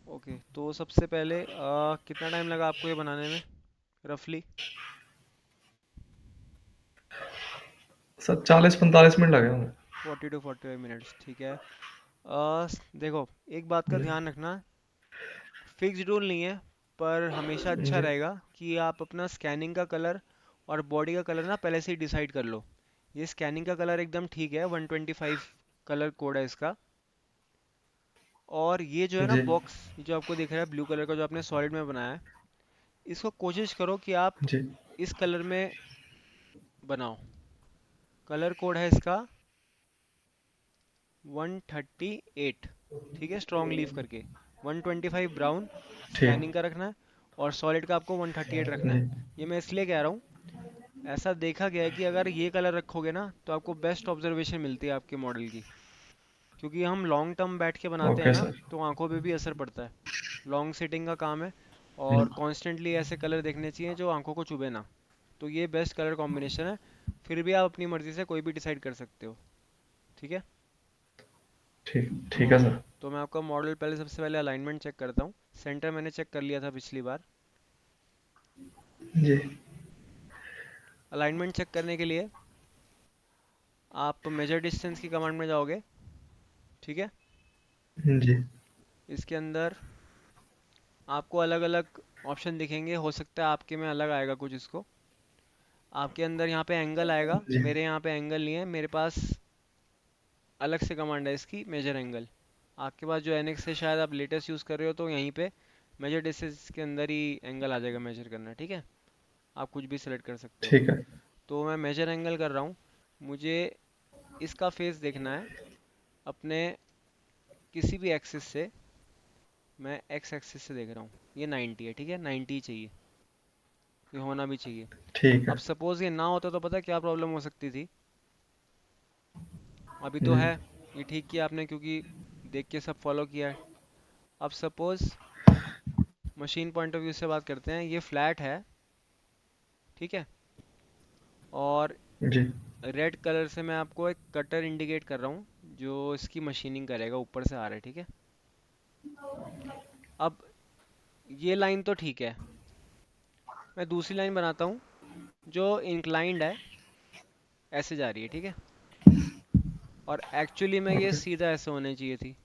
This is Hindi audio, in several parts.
ओके, तो सबसे पहले कितना टाइम लगा आपको ये बनाने में, रफली? सर 40-45 मिनट लगे होंगे। 40 to 45 मिनट्स, ठीक है। देखो, एक बात का जी। ध्यान रखना, फिक्स्ड रूल नहीं है, पर हमेशा अच्छा जी। रहेगा कि आप अपना स्कैनिंग का कलर और बॉडी का कलर ना पहले से ही डिसाइड कर लो। ये स्कैनिंग का कलर एकदम ठीक है, 125 कलर कोड है इसका। और ये जो है ना जी। बॉक्स, ये जो आपको दिख रहा है ब्लू कलर का, जो आपने सॉलिड में बनाया है, इसको कोशिश करो कि आप जी। इस कलर में बनाओ। कलर कोड है इसका 138, ठीक है, स्ट्रॉन्ग लीफ करके। 125 ब्राउन ठीक। स्कैनिंग का रखना है, और सॉलिड का आपको 138 रखना है। जी। ये मैं इसलिए कह रहा हूँ, ऐसा देखा गया है कि अगर ये कलर रखोगे ना तो आपको बेस्ट ऑब्जर्वेशन मिलती है आपके मॉडल की। क्योंकि हम लॉन्ग टर्म बैठ के बनाते हैं ओके ना, सर। तो आंखों पे भी असर पड़ता है। लॉन्ग सिटिंग का काम है, और हम्म। कॉन्स्टेंटली ऐसे कलर देखने चाहिए जो आंखों को चुभे ना। तो ये बेस्ट कलर कॉम्बिनेशन है। फिर भी आप अपनी मर्जी से कोई भी डिसाइड कर सकते हो, ठीक है। ठीक ठीक है तो सर। तो मैं आपका मॉडल पहले, सबसे पहले अलाइनमेंट चेक करता हूँ। सेंटर मैंने चेक कर लिया था पिछली बार। जी। अलाइनमेंट चेक करने के लिए आप मेजर डिस्टेंस की कमांड में जाओगे, ठीक है। जी। इसके अंदर आपको अलग अलग ऑप्शन दिखेंगे, हो सकता है आपके में अलग आएगा कुछ इसको। आपके अंदर यहाँ पे एंगल आएगा, जी। मेरे यहाँ पे एंगल नहीं है, मेरे पास अलग से कमांड है इसकी, मेजर एंगल। आपके पास जो एनएक्स है, शायद आप लेटेस्ट यूज़ कर रहे हो, तो यहीं पे मेजर डिस्टेंस के अंदर ही एंगल आ जाएगा मेजर करना, ठीक है। आप कुछ भी सिलेक्ट कर सकते हो। ठीक है। तो मैं मेजर एंगल कर रहा हूँ। मुझे इसका फेस देखना है अपने किसी भी एक्सिस से। मैं एक्स एक्सिस से देख रहा हूँ, ये 90 है, ठीक है, 90 चाहिए, ये होना भी चाहिए। ठीक अब है। सपोज ये ना होता तो पता है क्या प्रॉब्लम हो सकती थी। अभी तो जी। है, ये ठीक किया आपने क्योंकि देख के सब फॉलो किया है। अब suppose machine point of view से बात करते हैं, ये फ्लैट है, ठीक है। और जी। रेड कलर से मैं आपको एक कटर इंडिकेट कर रहा हूँ, जो इसकी मशीनिंग करेगा, ऊपर से आ रहा है, ठीक है। अब ये लाइन तो ठीक है, मैं दूसरी लाइन बनाता हूँ जो इंक्लाइंड है, ऐसे जा रही है, ठीक है। और एक्चुअली में ये ओके। सीधा ऐसे होने चाहिए थी,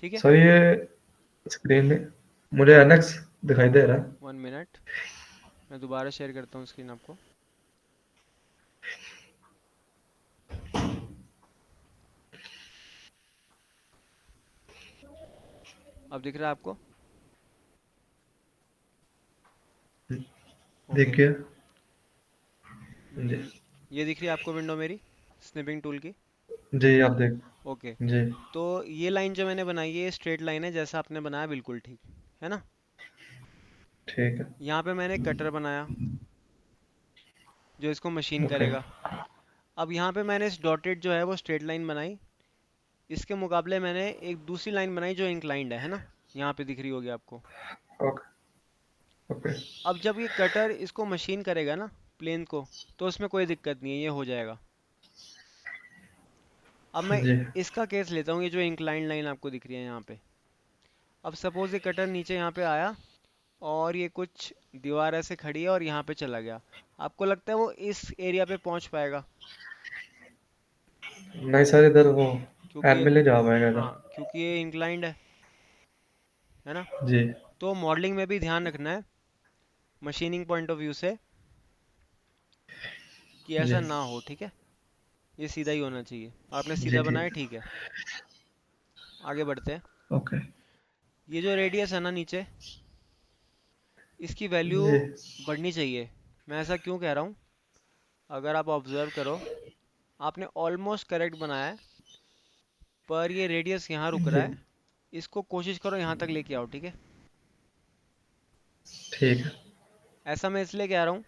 ठीक है। सर ये स्क्रीन में मुझे एनएक्स दिखाई दे रहा है। 1 मिनट, मैं दोबारा शेयर करता हूँ स्क्रीन आपको। अब दिख रहा है आपको? ओके। देखिए। जी। ये दिख रही है आपको विंडो मेरी, स्निपिंग टूल की? जी आप देख। ओके। जी। तो ये लाइन जो मैंने बनाई है, स्ट्रेट लाइन है, जैसा आपने बनाया बिल्कुल ठीक है ना। ठीक है। यहाँ पे मैंने कटर बनाया जो इसको मशीन ओके। करेगा। अब यहाँ पे मैंने इस डॉटेड जो है वो स्ट्रेट लाइन बनाई, इसके मुकाबले मैंने एक दूसरी लाइन बनाई जो इंक्लाइंड है ना, यहाँ पे दिख रही होगी आपको। ओके। ओके। अब जब ये कटर इसको मशीन करेगा ना, प्लेन को, तो उसमें कोई दिक्कत नहीं है, ये हो जाएगा। अब मैं जी। इसका केस लेता हूँ, ये जो इंक्लाइंड लाइन आपको दिख रही है यहाँ पे। अब सपोज ये कटर नीचे यहाँ पे आया, और ये कुछ दीवार ऐसे खड़ी है और यहाँ पे चला गया। आपको लगता है वो इस एरिया पे पहुँच पाएगा? नहीं सर इधर वो क्योंकि एनमिल ही जा पाएगा इधर। हाँ, क्योंकि ये इंक्लाइंड है ना। जी। तो मॉडलिंग में भी ध्यान रखना है, मशीनिंग पॉइंट ऑफ व्यू से, कि जी। ऐसा ना हो, ठीक है। ये सीधा ही होना चाहिए, आपने जी। सीधा बनाया, ठीक। ठीक है। आगे बढ़ते हैं। ओके। ये जो रेडियस है ना नीचे, इसकी वैल्यू जी। बढ़नी चाहिए। मैं ऐसा क्यों कह रहा हूँ, अगर आप ऑब्जर्व करो, आपने ऑलमोस्ट करेक्ट बनाया है, पर ये रेडियस यहाँ रुक रहा जी। है। इसको कोशिश करो यहाँ तक लेके आओ, ठीक है। ठीक है। ऐसा मैं इसलिए कह रहा हूँ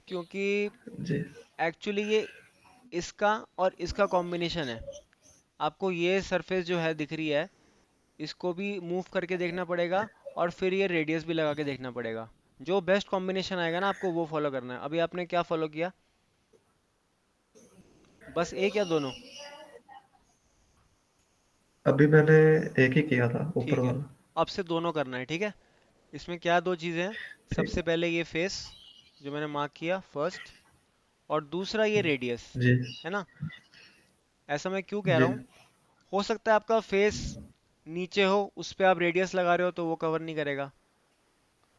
क्योंकि जी। एक्चुअली ये इसका और इसका कॉम्बिनेशन है। आपको ये सरफेस जो है दिख रही है, इसको भी मूव करके देखना पड़ेगा, और फिर ये रेडियस भी लगा के देखना पड़ेगा। जो बेस्ट कॉम्बिनेशन आएगा ना, आपको वो फॉलो करना है। अभी आपने क्या फॉलो किया, बस एक या दोनों? अभी मैंने एक ही किया था, ऊपर ठीक है, वाला। अब से दोनों करना है, ठीक है। इसमें क्या दो चीज़ें हैं, ठीक। सबसे पहले ये फेस जो मैंने मार्क किया फर्स्ट, और दूसरा ये रेडियस, जी। है ना। ऐसा मैं क्यों कह जी। रहा हूँ, हो सकता है आपका फेस नीचे हो, उस पे आप रेडियस लगा रहे हो तो वो कवर नहीं करेगा,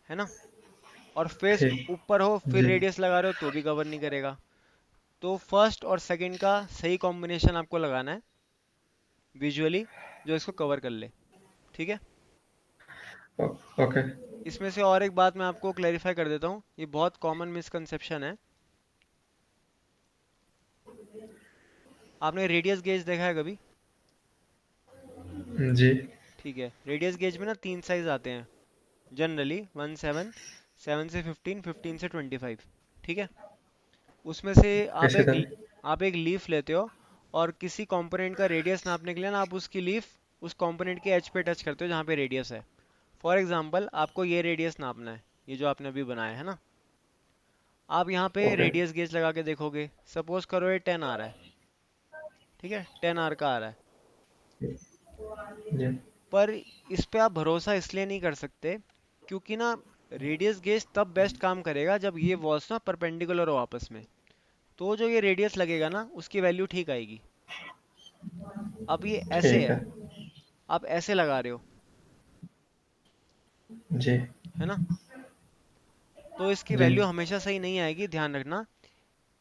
है ना। और फेस ठीक। ऊपर हो फिर जी। रेडियस लगा रहे हो तो भी कवर नहीं करेगा। तो फर्स्ट और सेकंड का सही कॉम्बिनेशन आपको लगाना है विजुअली, जो इसको कवर कर ले, ठीक है। ओके। इसमें से और एक बात मैं आपको क्लैरिफाई कर देता हूँ, ये बहुत कॉमन मिसकंसेप्शन है। आपने रेडियस गेज देखा है कभी? जी। ठीक है, रेडियस गेज में ना तीन साइज आते हैं जनरली, 1, 7, 7 से 15, 15 से 25, ठीक है। उसमें से आप कैसे एक था? आप एक लीफ लेते हो, और किसी कंपोनेंट का रेडियस नापने के लिए ना आप उसकी लीफ उस कंपोनेंट के एज पे टच करते हो जहाँ पे रेडियस है। फॉर एग्जांपल आपको ये रेडियस नापना है, ये जो आपने अभी बनाया है ना, आप यहाँ पे ओके। रेडियस गेज लगा के देखोगे, सपोज करो ये 10 आ रहा है, ठीक है, 10 आर का आ रहा है। जी। पर इस पे आप भरोसा इसलिए नहीं कर सकते क्योंकि ना रेडियस गेज तब बेस्ट काम करेगा जब ये वॉल्स ना परपेंडिकुलर हो आपस में, तो जो ये रेडियस लगेगा ना उसकी वैल्यू ठीक आएगी। अब ये ऐसे ठीक है, है। आप ऐसे लगा रहे हो, जी। है ना, तो इसकी जी। वैल्यू हमेशा सही नहीं आएगी, ध्यान रखना।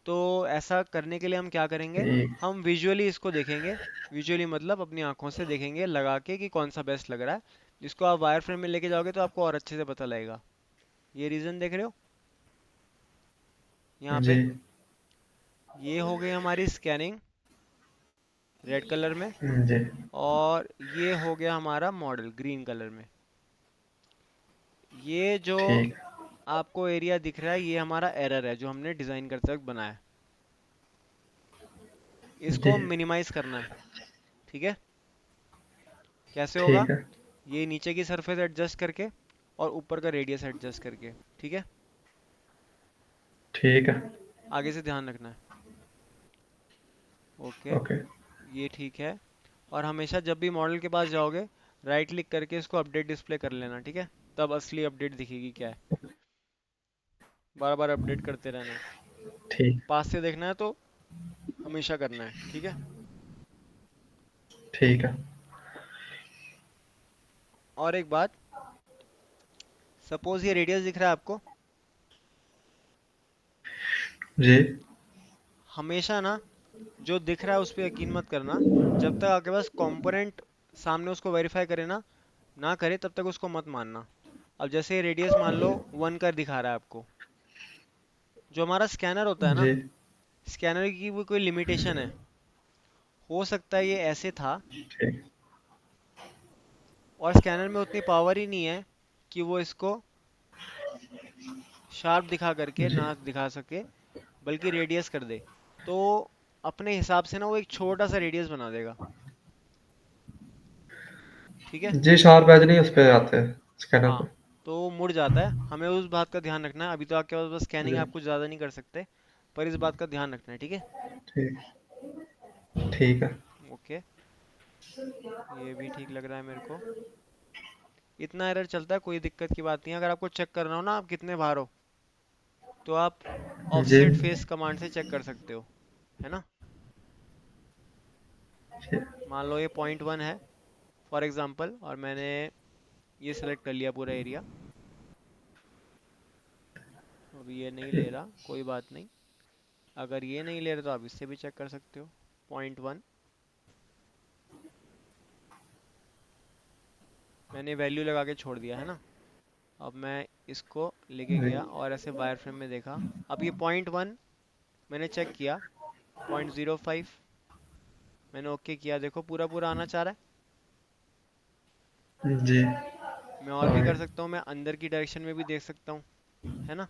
तो ऐसा करने के लिए हम क्या करेंगे, ठीक। हम विजुअली इसको देखेंगे, विजुअली मतलब अपनी आंखों से देखेंगे लगा के कि कौन सा बेस्ट लग रहा है। जिसको आप वायर फ्रेम में लेके जाओगे तो आपको और अच्छे से पता लगेगा। ये रीजन देख रहे हो यहाँ जी। पे, ये हो गई हमारी स्कैनिंग रेड कलर में, जी। और ये हो गया हमारा मॉडल ग्रीन कलर में। ये जो ठीक। आपको एरिया दिख रहा है ये हमारा एरर है जो हमने डिज़ाइन करते वक्त बनाया है, इसको जी। मिनिमाइज करना है, ठीक है। कैसे होगा, ठीक है। ये नीचे की सरफेस एडजस्ट करके और ऊपर का रेडियस एडजस्ट करके, ठीक है। ठीक है। आगे से ध्यान रखना है, ओके। ओके। ये ठीक है। और हमेशा जब भी मॉडल के पास जाओगे राइट क्लिक करके इसको अपडेट डिस्प्ले कर लेना, ठीक है। तब असली अपडेट दिखेगी क्या है, बार बार अपडेट करते रहना है। ठीक। पास से देखना है तो हमेशा करना है, ठीक है। ठीक है। और एक बात, सपोज ये रेडियस दिख रहा है आपको, जी। हमेशा ना जो दिख रहा है उस पर यकीन मत करना। जब तक आपके पास कंपोनेंट सामने उसको वेरीफाई करे ना, ना करे तब तक उसको मत मानना। अब जैसे ये रेडियस मान लो 1 का दिखा रहा है आपको, जो हमारा स्कैनर होता है ना, जी। स्कैनर की वो कोई लिमिटेशन है। हो सकता है ये ऐसे था, ठीक। और स्कैनर में उतनी पावर ही नहीं है कि वो इसको शार्प दिखा करके जी। ना दिखा सके, बल्कि रेडियस कर दे। तो अपने हिसाब से ना वो एक छोटा सा रेडियस बना देगा, ठीक है। जी, शार्प एज नहीं उस पे आते हैं स्कैनर हाँ, पे। तो वो मुड़ जाता है, हमें उस बात का ध्यान रखना है। अभी तो आपके पास बस स्कैनिंग, जी। आप कुछ ज़्यादा नहीं कर सकते, पर इस बात का ध्यान रखना है, ठीक है। ठीक। ठीक है। ओके, ये भी ठीक लग रहा है मेरे को। इतना एरर चलता है, कोई दिक्कत की बात नहीं है। अगर आपको चेक करना हो ना आप कितने बार हो, तो आप जी। ऑफसेट फेस कमांड से चेक कर सकते हो, है ना। ठीक। मान लो ये .1 है फॉर एग्जांपल, और मैंने ये सेलेक्ट कर लिया पूरा एरिया। अभी ये नहीं ले ठीक। रहा, कोई बात नहीं। अगर ये नहीं ले रहा तो आप इससे भी चेक कर सकते हो। .1 मैंने वैल्यू लगा के छोड़ दिया, है ना। अब मैं इसको लेके जी। गया और ऐसे वायर फ्रेम में देखा। अब ये .1 मैंने चेक किया, .05 मैंने ओके किया, देखो पूरा पूरा आना चाह रहा है। जी। मैं और भी हाँ। कर सकता हूँ, मैं अंदर की डायरेक्शन में भी देख सकता हूँ, है ना।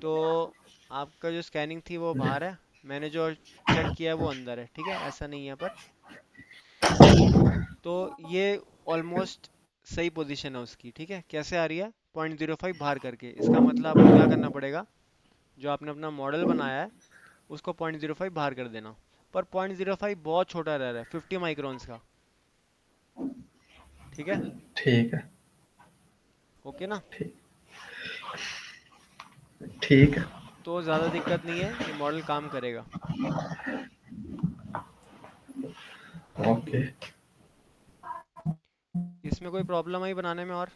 तो आपका जो स्कैनिंग थी वो जी। बाहर है, मैंने जो चेक किया है वो अंदर है, ठीक है, ऐसा नहीं है पर। तो ये ऑलमोस्ट सही पोजीशन है उसकी, ठीक है। कैसे आ रही है, .05 बाहर करके, इसका मतलब आपको क्या करना पड़ेगा, जो आपने अपना मॉडल बनाया है उसको .05 बाहर कर देना। पर .05 बहुत छोटा रह रहा है, 50 माइक्रोन्स का। ठीक है। ठीक है। ओके ना। ठीक। ठीक है। तो ज़्यादा दिक्कत नहीं है, ये मॉडल काम करेगा। ओके। इसमें कोई प्रॉब्लम आई बनाने में और?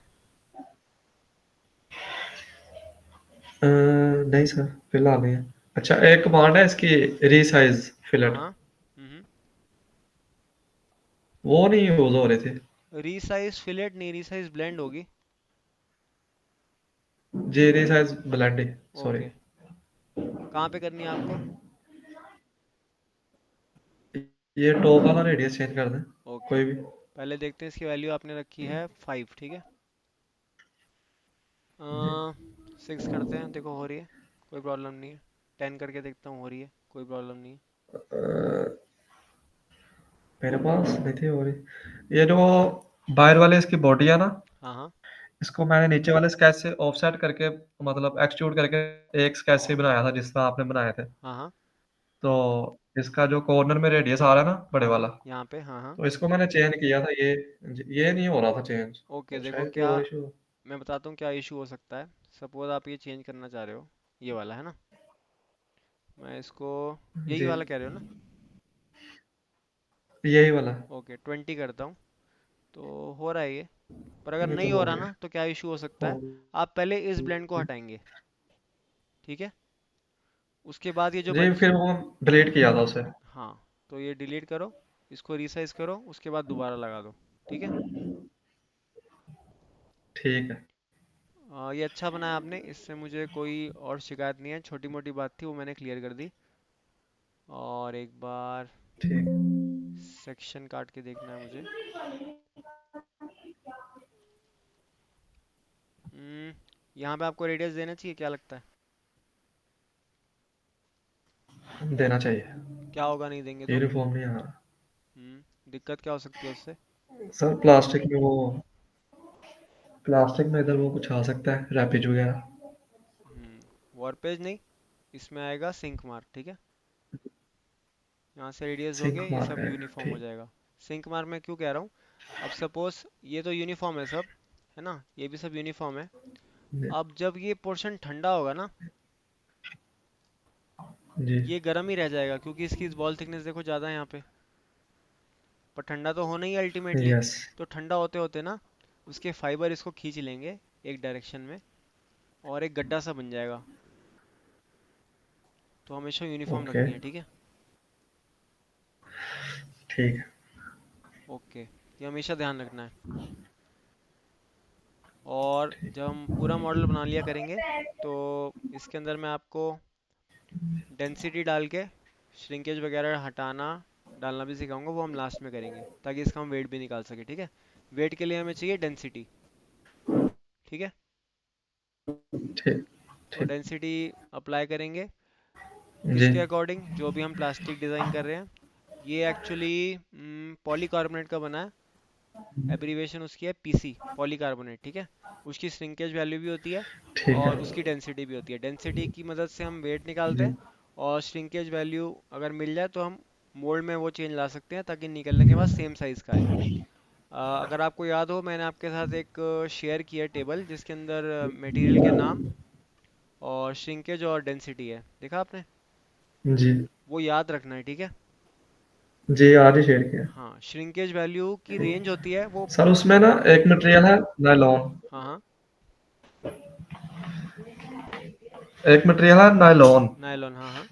नहीं सर, फिलहाल नहीं है। अच्छा, एक कमांड है इसकी, रीसाइज हाँ फिलेट, हाँ। वो नहीं यूज हो रहे थे। रीसाइज फिलेट नहीं, रीसाइज ब्लेंड होगी। जी, रीसाइज ब्लेंडी, सॉरी। ओके। कहाँ पे करनी है आपको? ये टॉप वाला रेडियस चेंज कर दें, ओके। कोई भी। पहले देखते हैं, इसकी वैल्यू आपने रखी है 5, ठीक है। जी। 6 करते हैं, देखो हो रही है, कोई प्रॉब्लम नहीं है। 10 करके देखता हूँ, हो रही है, कोई प्रॉब्लम नहीं है। मेरे पास नहीं थी, और ये जो बाहर वाले इसकी बॉडी है ना, हाँ हाँ। इसको मैंने नीचे वाले स्केच से ऑफसेट करके, मतलब एक्सट्रूड करके एक स्केच से बनाया था जिस तरह आपने बनाए थे। हाँ हाँ। तो इसका जो कॉर्नर में रेडियस आ रहा है ना, बड़े हाँ वाला, हाँ, यहाँ पे, हाँ हाँ। तो इसको मैंने चेंज किया था, ये नहीं हो रहा था चेंज, ओके, तो देखो शायद कोई क्या, और इशू। मैं बताता हूँ क्या इशू हो सकता है। सपोज आप ये चेंज करना चाह रहे हो, ये वाला है ना, मैं इसको, यही जी, वाला कह रहे हो ना? यही वाला। ओके, 20 करता हूँ, तो हो रहा है ये। पर अगर ये तो नहीं हो हो रहा गया। ना, तो क्या इशू हो सकता हो है? आप पहले इस ब्लेंड को हटाएंगे, ठीक है। उसके बाद ये जो जी, बच, फिर वो डिलीट किया था उसे। हाँ, तो ये डिलीट करो, इसको रीसाइज करो, उसके बाद दोबारा लगा दो, ठीक है। ठीक है। ये अच्छा बनाया आपने, इससे मुझे कोई और शिकायत नहीं है। छोटी मोटी बात थी, वो मैंने क्लियर कर दी। और एक बार ठीक। सेक्शन काट के देखना है मुझे। यहाँ पे आपको रेडियस देना चाहिए, क्या लगता है? देना चाहिए। क्या होगा नहीं देंगे तो? यूनिफॉर्म नहीं आ रहा। दिक्कत क्या हो सकती है उससे? सर, प्लास्टिक में इधर वो कुछ आ सकता है, रैपिज वगैरह। वॉरपेज नहीं, इसमें आएगा सिंक मार्क, ठीक है। यहाँ से रेडियस सिंक दोगे, ये मार्क सब आएगा, यूनिफॉर्म हो ठीक। जाएगा। सिंक मार्क मैं क्यों कह रहा हूँ, अब सपोज ये तो यूनिफॉर्म है सब, है ना, ये भी सब यूनिफॉर्म है। जी। अब जब ये पोर्शन ठंडा होगा ना, जी। ये गर्म ही रह जाएगा, क्योंकि इसकी बॉल थिकनेस देखो ज़्यादा है यहाँ पे। पर ठंडा तो होना ही अल्टीमेटली। यस। तो ठंडा होते होते ना, उसके फाइबर इसको खींच लेंगे एक डायरेक्शन में, और एक गड्ढा सा बन जाएगा। तो हमेशा यूनिफॉर्म ओके। रखनी है, ठीक है। ठीक है। ओके, ये हमेशा ध्यान रखना है। और जब हम पूरा मॉडल बना लिया करेंगे, तो इसके अंदर मैं आपको डेंसिटी डाल के श्रिंकेज वगैरह हटाना डालना भी सिखाऊंगा, वो हम लास्ट में करेंगे, ताकि इसका हम वेट भी निकाल सके, ठीक है। वेट के लिए हमें चाहिए डेंसिटी, ठीक है। ठीक। तो ठीक। डेंसिटी अप्लाई करेंगे जी। किसके अकॉर्डिंग, जो भी हम प्लास्टिक डिज़ाइन कर रहे हैं। ये एक्चुअली पॉलीकार्बोनेट का बना है, एब्रीवेशन उसकी है पीसी, पॉलीकार्बोनेट, ठीक है। उसकी श्रिंकेज वैल्यू भी होती है, ठीक है। और उसकी डेंसिटी भी होती है। डेंसिटी की मदद से हम वेट निकालते जी। हैं, और श्रिंकेज वैल्यू अगर मिल जाए तो हम मोल्ड में वो चेंज ला सकते हैं, ताकि निकलने के बाद सेम साइज़ का आए। अगर आपको याद हो, मैंने आपके साथ एक शेयर किया टेबल, जिसके अंदर मटेरियल के नाम और श्रिंकेज और डेंसिटी है, देखा आपने? जी। वो याद रखना है, ठीक है। जी, आज ही शेयर किया। हाँ, श्रिंकेज वैल्यू की रेंज होती है वो। सर, उसमें ना एक मटेरियल है, नायलॉन। हाँ हाँ। एक मटेरियल है नायलॉन। नायलॉन, हाँ हाँ।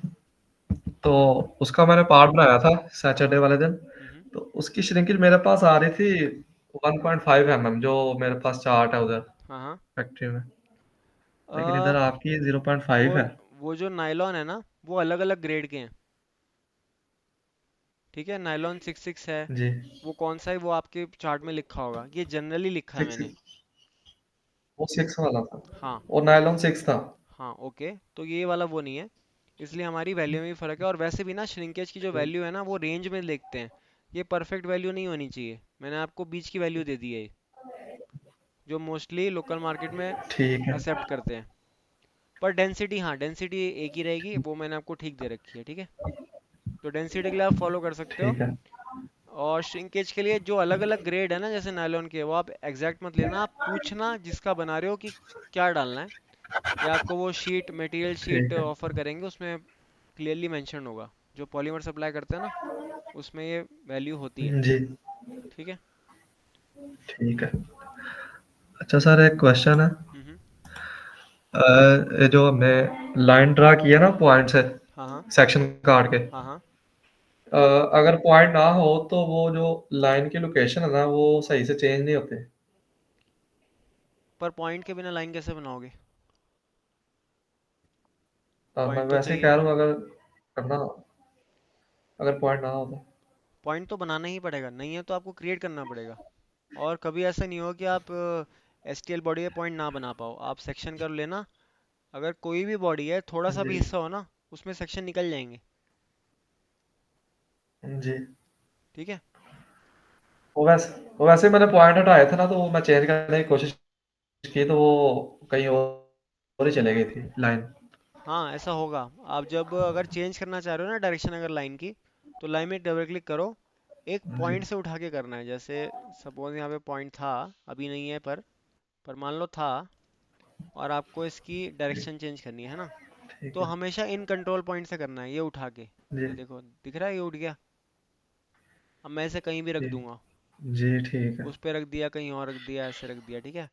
तो उसका मैंने पार्ट बनाया था सैटरडे वाले दिन। हम्म। तो उसकी श्रिंकेज मेरे पास आ रही थी 1.5 mm, जो मेरे पास चार्ट है उधर हाँ हाँ। फैक्ट्री में। लेकिन अ, इधर आपकी वो 0.5 है। वो जो नायलॉन है ना, वो अलग अलग ग्रेड के हैं, ठीक है। नायलॉन 66 है, जी। वो कौन सा है वो आपके चार्ट में लिखा होगा, ये जनरली लिखा है सिक्स, मैंने। वो 6 वाला था। हाँ। और नायलॉन 6 था। हाँ, ओके, तो ये वाला वो नहीं है, इसलिए हमारी वैल्यू में भी फ़र्क है। और वैसे भी ना, श्रिंकेज की जो वैल्यू है ना, वो रेंज में देखते हैं। ये परफेक्ट वैल्यू नहीं होनी चाहिए, मैंने आपको बीच की वैल्यू दे दी है, जो मोस्टली लोकल मार्केट में ठीक है। एक्सेप्ट करते हैं। पर डेंसिटी, हाँ, डेंसिटी एक ही रहेगी, वो मैंने आपको ठीक दे रखी है, ठीक है। तो डेंसिटी के लिए आप फॉलो कर सकते हो। ठीक है। और श्रिंकेज के लिए जो अलग अलग ग्रेड है ना जैसे नायलॉन के, वो आप एग्जैक्ट मत लेना, आप पूछना जिसका बना रहे हो कि क्या डालना है। या आपको वो शीट, मटेरियल शीट ठीक है। ऑफर करेंगे, उसमें क्लियरली मेंशन होगा। जो पॉलीमर सप्लाई करते हैं ना, उसमें ये वैल्यू होती है। जी, ठीक है। ठीक है। अच्छा सर, एक क्वेश्चन है। हम्म। ये जो हमने लाइन ड्रा किया ना पॉइंट से, हाँ हाँ। सेक्शन काट के, हाँ हाँ। अगर पॉइंट ना हो तो वो जो लाइन की लोकेशन है ना वो सही से चेंज नहीं होते। पर पॉइंट के बिना लाइन कैसे बनाओगे? मैं पॉइंट तो वैसे ही चाहिए। कह रहा हूँ, अगर करना, अगर पॉइंट ना हो तो। पॉइंट तो बनाना ही पड़ेगा, नहीं है तो आपको क्रिएट करना पड़ेगा। और कभी ऐसा नहीं हो कि आप एस टी एल बॉडी में पॉइंट ना बना पाओ, आप सेक्शन कर लेना। अगर कोई भी बॉडी है, थोड़ा सा जी, भी हिस्सा हो ना, उसमें सेक्शन निकल जाएंगे। जी। ठीक है। वो वैसे ही मैंने पॉइंट हटाए थे ना, तो वो मैं चेंज करने की कोशिश की, तो वो कहीं और ही चले गई थी लाइन। हाँ ऐसा होगा। आप जब अगर चेंज करना चाह रहे हो ना डायरेक्शन अगर लाइन की, तो लाइन में डबल क्लिक करो। एक जी, पॉइंट से उठा के करना है। जैसे सपोज यहाँ पे पॉइंट था, अभी नहीं है पर मान लो था, और आपको इसकी डायरेक्शन चेंज करनी है ना, ठीक तो है। हमेशा इन कंट्रोल पॉइंट से करना है, ये उठा के। जी, ये देखो दिख रहा है, ये उठ गया। अब मैं इसे कहीं भी रख जी, दूंगा, जी, ठीक है। उस पे रख दिया, कहीं और रख दिया, ऐसे रख दिया। ठीक है।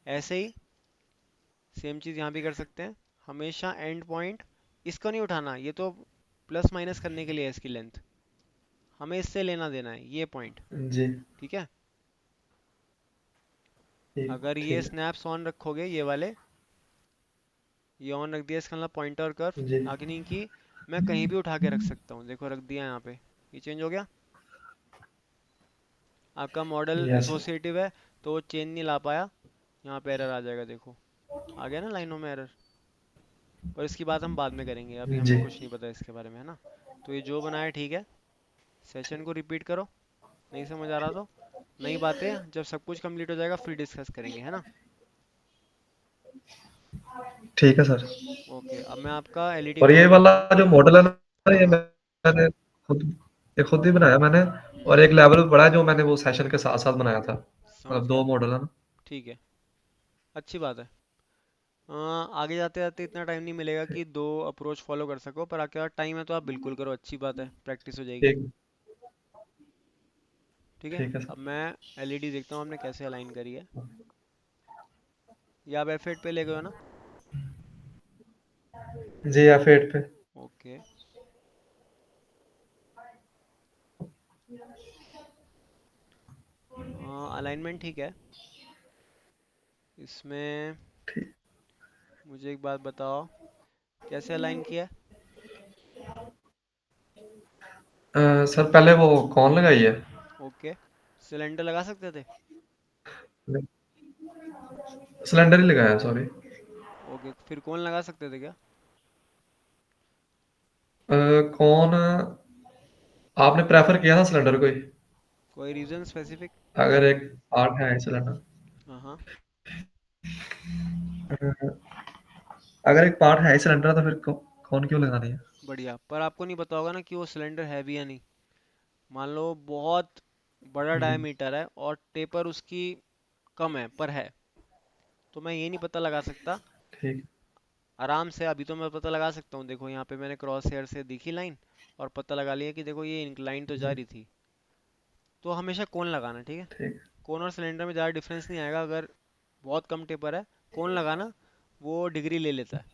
ऐसे ही सेम चीज़ यहाँ भी कर सकते हैं। हमेशा एंड पॉइंट, इसको नहीं उठाना, ये तो प्लस माइनस करने के लिए है इसकी लेंथ, हमें इससे लेना देना है ये पॉइंट। जी, ठीक है। ठीक, अगर ये ठीक स्नैप्स ऑन रखोगे, ये वाले, ये ऑन रख दिया, इसका मतलब पॉइंटर कर्व। है। जी, आगे की मैं कहीं भी उठा के रख सकता हूँ, देखो रख दिया यहाँ पे, ये चेंज हो गया। आपका मॉडल यस, एसोसिएटिव है तो वो चेंज नहीं ला पाया, यहाँ पे एरर आ जाएगा, देखो आ गया ना लाइनों में एरर। पर इसकी बात हम बाद में करेंगे, अभी हमें जी, कुछ नहीं पता इसके बारे में, है ना। तो ये जो बनाया ठीक है। सेशन को रिपीट करो, नहीं समझ आ रहा तो नई बातें जब सब कुछ कंप्लीट हो जाएगा फिर डिस्कस करेंगे, है ना। ठीक है सर। ओके, अब मैं आपका एलईडी और ये खोल वाला देता हूँ। जो मॉडल है ना, हाँ ये हाँ। मैंने खुद ये खुद ही बनाया मैंने। और एक लेवल पे पड़ा है जो मैंने वो सेशन के साथ साथ बनाया था। समझ मतलब गया। दो मॉडल है ना। ठीक है, अच्छी बात है। आगे जाते जाते इतना टाइम नहीं मिलेगा कि दो अप्रोच फॉलो कर सको, पर आपके पास टाइम है तो आप बिल्कुल करो, अच्छी बात है, प्रैक्टिस हो जाएगी। ठीक, ठीक है। ठीक है अब सर। मैं एलईडी देखता हूँ आपने कैसे अलाइन करी है। ये आप F8 पे ले गए हो ना? जी, F8 पे। ओके। अलाइनमेंट ठीक है इसमें। ठीक। मुझे एक बात बताओ, कैसे अलाइन किया है? सर पहले वो कौन लगाई है? ओके, सिलेंडर लगा सकते थे। सिलेंडर ही लगाया, सॉरी। ओके, फिर कौन लगा सकते थे क्या? कौन, आपने प्रेफर किया था सिलेंडर को ही? कोई रीज़न स्पेसिफिक? अगर एक पार्ट है सिलेंडर, हाँ हाँ। अगर एक पार्ट है सिलेंडर, तो फिर कौन क्यों लगानी है? बढ़िया, पर आपको नहीं पता होगा ना कि वो सिलेंडर है भी या नहीं। मान लो बहुत बड़ा जी, डायमीटर है और टेपर उसकी कम है पर है, तो मैं ये नहीं पता लगा सकता। ठीक। आराम से अभी तो मैं पता लगा सकता हूँ, देखो यहाँ पे मैंने क्रॉस हेयर से दिखी लाइन, और पता लगा लिया कि देखो ये इंक्लाइन तो जा जी, रही थी। तो हमेशा कोन लगाना, ठीक है। ठीक, कोन और सिलेंडर में ज़्यादा डिफरेंस नहीं आएगा, अगर बहुत कम टेपर है, कोन लगाना, वो डिग्री ले लेता है।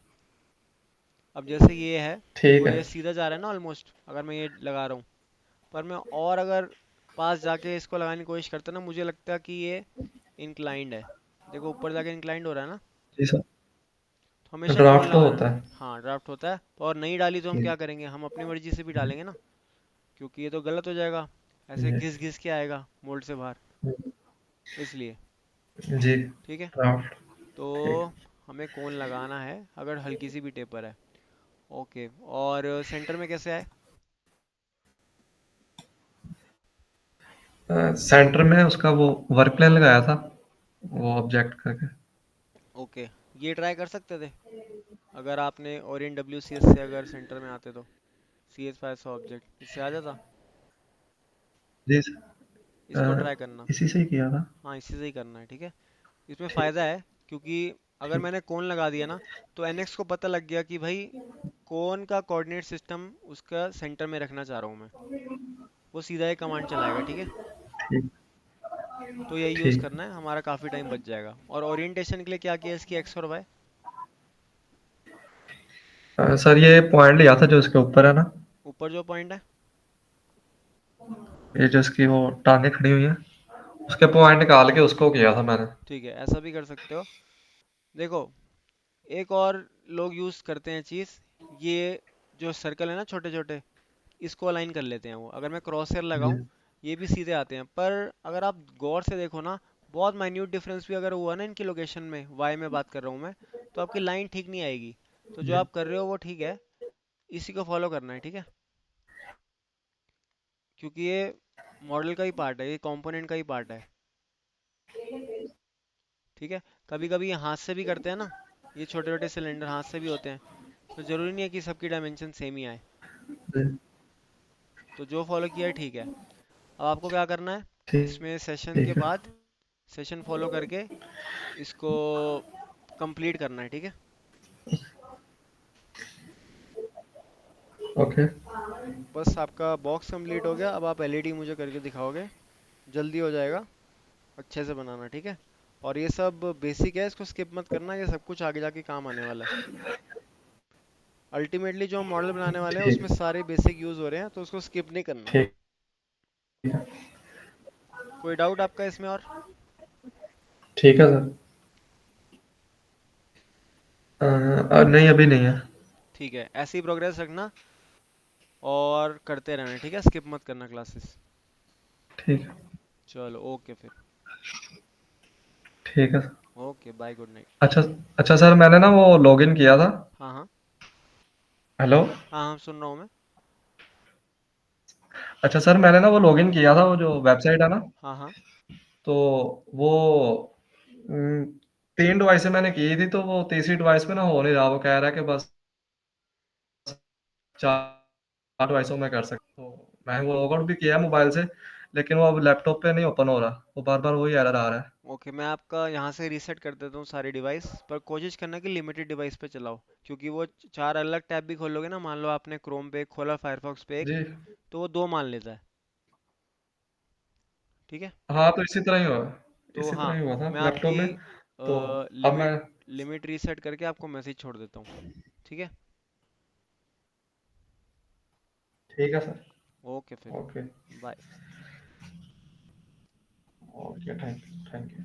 अब जैसे ये है, ठीक देखो है। ये सीधा जा रहा है ना ऑलमोस्ट, अगर मैं ये लगा रहा हूँ, पर मैं और अगर पास जाके इसको लगाने की कोशिश करता ना, मुझे लगता है कि ये इंक्लाइंड है। देखो ऊपर जाके इंक्लाइंड हो रहा है ना। जी सर। तो हमेशा कोन ड्राफ्ट तो लगाना। होता है। हाँ ड्राफ्ट होता है, और नहीं डाली तो हम ठीक। क्या करेंगे, हम अपनी मर्जी से भी डालेंगे ना, क्योंकि ये तो गलत हो जाएगा, ऐसे जी, घिस घिस के आएगा मोल्ड से बाहर, इसलिए। जी, ठीक है। ड्राफ्ट। तो ठीक। हमें कोन लगाना है अगर हल्की सी भी टेपर है। ओके, और सेंटर में कैसे आए? सेंटर में उसका वो वर्क प्लेन लगाया था, वो ऑब्जेक्ट करके। ओके, ये ट्राई कर सकते थे अगर आपने ओरिएंट डब्ल्यू सी एस से अगर सेंटर में आते तो, सी एस 500 ऑब्जेक्ट इससे आ जाता। जी अ, इसको ट्राई करना। इसी से ही किया था। हाँ, इसी से ही करना है, ठीक है। इसमें फ़ायदा है, क्योंकि अगर ठीक मैंने कोन लगा दिया ना, तो एनएक्स को पता लग गया कि भाई कोन का कोऑर्डिनेट सिस्टम उसका सेंटर में रखना चाह रहा हूँ मैं। वो सीधा ही कमांड चलाएगा, ठीक है। ठीक तो यही यूज़ ठीक। करना है, हमारा काफ़ी टाइम बच जाएगा। और ओरिएंटेशन के लिए क्या किया इसकी, एक्स और वाई। सर ये पॉइंट लिया था जो इसके ऊपर है ना, ऊपर जो पॉइंट है, ये जो इसकी वो टांगे खड़ी हुई है, उसके पॉइंट निकाल के उसको किया था मैंने। ठीक है, ऐसा भी कर सकते हो। देखो, एक और लोग यूज़ करते हैं चीज़, ये जो सर्कल है ना छोटे छोटे, इसको अलाइन कर लेते हैं वो। अगर मैं क्रॉस हेयर जी लगाऊं, ये भी सीधे आते हैं। पर अगर आप गौर से देखो ना, बहुत माइन्यूट डिफरेंस भी अगर हुआ ना इनकी लोकेशन में, वाई में बात कर रहा हूँ मैं, तो आपकी लाइन ठीक नहीं आएगी। तो जो जी आप कर रहे हो वो ठीक है, इसी को फॉलो करना है, ठीक है। क्योंकि ये मॉडल का ही पार्ट है, ये कंपोनेंट का ही पार्ट है, ठीक है। कभी कभी ये हाथ से भी करते हैं ना, ये छोटे छोटे सिलेंडर हाथ से भी होते हैं, तो ज़रूरी नहीं है कि सबकी डायमेंशन सेम ही आए। जी। तो जो फॉलो किया है ठीक है। अब आपको क्या करना है, ठीक इसमें सेशन के ठीक है। बाद सेशन फॉलो करके इसको कंप्लीट करना है, ठीक है। ओके। बस आपका बॉक्स कंप्लीट हो गया। अब आप एलईडी मुझे करके दिखाओगे, जल्दी हो जाएगा। अच्छे से बनाना, ठीक है। और ये सब बेसिक है, इसको स्किप मत करना, ये सब कुछ आगे जाके काम आने वाला है। अल्टीमेटली जो हम मॉडल बनाने वाले हैं ठीक उसमें सारे बेसिक यूज़ हो रहे हैं, तो उसको स्किप नहीं करना। ठीक है। कोई डाउट आपका इसमें और? ठीक है सर। नहीं अभी नहीं है। ठीक है, ऐसे ही प्रोग्रेस रखना और करते रहना, ठीक है। स्किप मत करना क्लासेस। ठीक है। चलो, ओके फिर। ठीक है sir. Okay, bye, good night. अच्छा अच्छा सर, मैंने ना वो लॉगिन किया था। हाँ हाँ। हेलो। हाँ हाँ, सुन रहा हूँ मैं। अच्छा सर, मैंने ना वो लॉगिन किया था, वो जो वेबसाइट है ना, हाँ हाँ। तो वो उम, 3 डिवाइस से मैंने की थी, तो वो तीसरी डिवाइस पे ना हो नहीं रहा। वो कह रहा है कि बस 4 डिवाइसों में कर सकते हो। मैंने वो लॉग आउट भी किया है मोबाइल से, लेकिन वो अब लैपटॉप पे नहीं ओपन हो रहा। वो बार-बार वही एरर आ रहा है। ओके, मैं आपका यहाँ से रीसेट कर देता हूँ सारे डिवाइस, पर कोशिश करना कि लिमिटेड डिवाइस पे चलाओ। क्योंकि वो चार अलग टैब भी खोलोगे ना, मान लो आपने क्रोम पे एक खोला, फायरफॉक्स पे एक, जी। तो वो दो मान लेता है, ठीक है। हाँ, तो इसी तरह ही हुआ। तो इसी हाँ, तरह ही हुआ था मैं लैपटॉप आपकी में। तो अब लिमिट मैं लिमिट रीसेट करके आपको मैसेज छोड़ देता हूँ, ठीक है। ठीक है सर। ओके फिर, okay. Bye. Okay, thank you. Thank you.